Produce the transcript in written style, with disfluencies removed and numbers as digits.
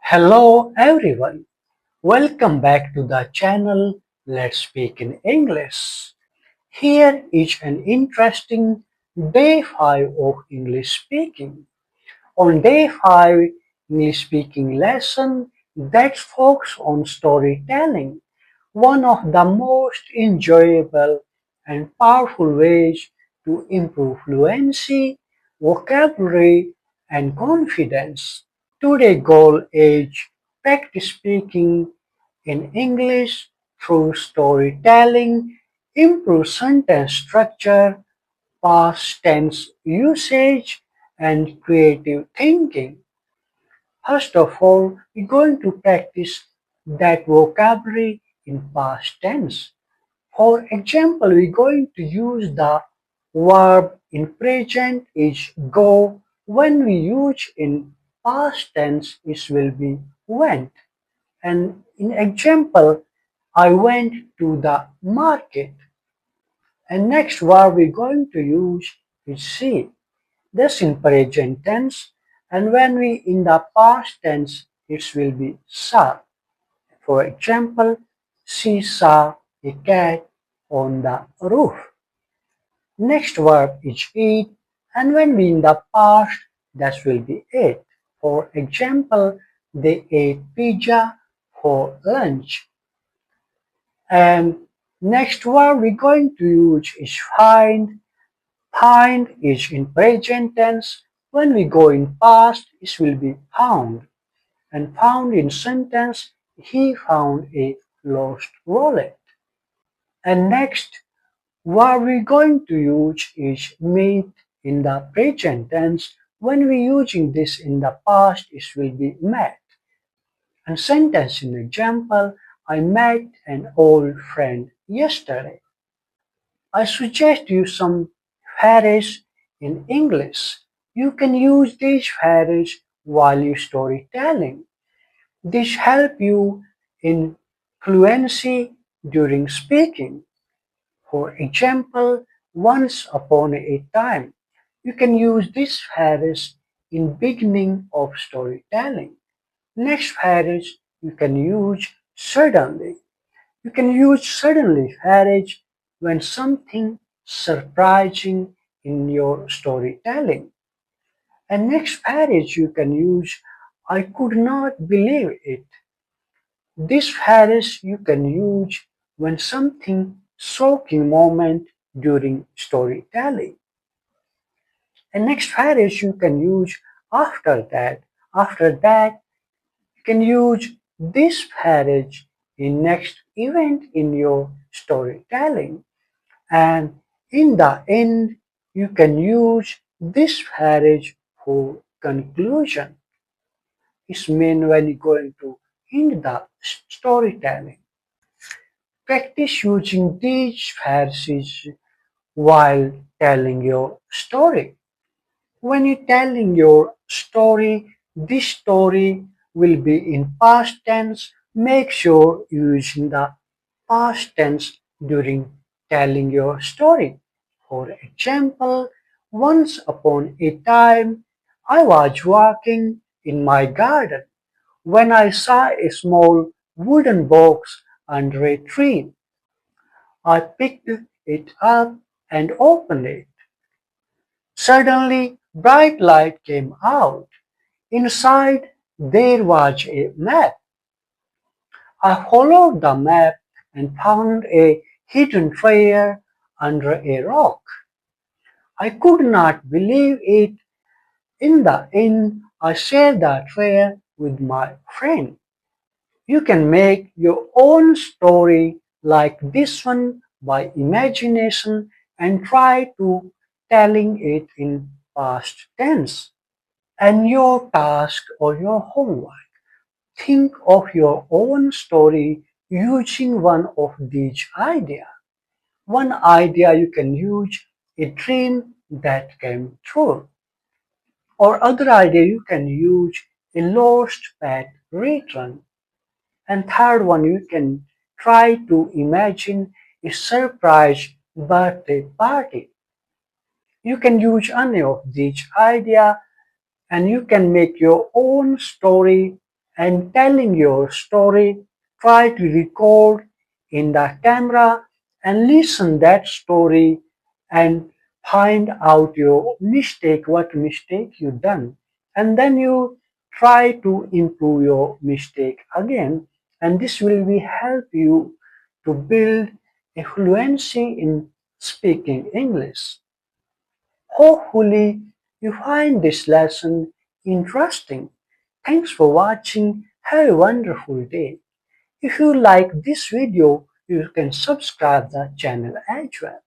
Hello everyone. Welcome back to the channel Let's Speak in English. Here is an interesting day 5 of English speaking. On day 5 English speaking lesson that focuses on storytelling, one of the most enjoyable and powerful ways to improve fluency, vocabulary, and confidence. Today's goal is practice speaking in English through storytelling, improve sentence structure, past tense usage, and creative thinking. First of all, we're going to practice that vocabulary in past tense. For example, we're going to use the verb in present is go. When we use in past tense, it will be went. And in example, I went to the market. And next verb we're going to use is see. This in present tense, and when we in the past tense, it will be saw. For example, she saw a cat on the roof. Next verb is eat, and when we in the past, that will be ate. For example, they ate pizza for lunch. And next verb we're going to use is find. Find is in present tense. When we go in past, it will be found. And found in sentence, he found a lost wallet. And next, what we're going to use is meet in the present tense. When we're using this in the past, it will be met. And sentence in example, I met an old friend yesterday. I suggest you some phrases in English. You can use these phrases while you storytelling. This help you in fluency during speaking. For example, once upon a time. You can use this phrase in beginning of storytelling. Next phrase you can use suddenly. You can use suddenly phrase when something surprising in your storytelling. And next phrase you can use I could not believe it. This phrase you can use when something shocking moment during storytelling. And next phrase you can use after that. After that, you can use this phrase in next event in your storytelling. And in the end, you can use this phrase for conclusion. It's mean when you're going to end the storytelling. Practice using these phrases while telling your story. When you're telling your story, this story will be in past tense. Make sure you're using the past tense during telling your story. For example, once upon a time, I was walking in my garden when I saw a small wooden box under a tree. I picked it up and opened it. Suddenly, bright light came out. Inside, there was a map. I followed the map and found a hidden treasure under a rock. I could not believe it. In the end, I shared the treasure with my friend. You can make your own story like this one by imagination and try to telling it in past tense. And your task or your homework, think of your own story using one of these ideas. One idea you can use a dream that came true. Or other idea you can use a lost pet return. And third one you can try to imagine a surprise birthday party. You can use any of these ideas and you can make your own story and telling your story. Try to record in the camera and listen that story and find out your mistake, what mistake you done. And then you try to improve your mistake again. And this will be help you to build a fluency in speaking English. Hopefully, you find this lesson interesting. Thanks for watching. Have a wonderful day. If you like this video, you can subscribe the channel as well.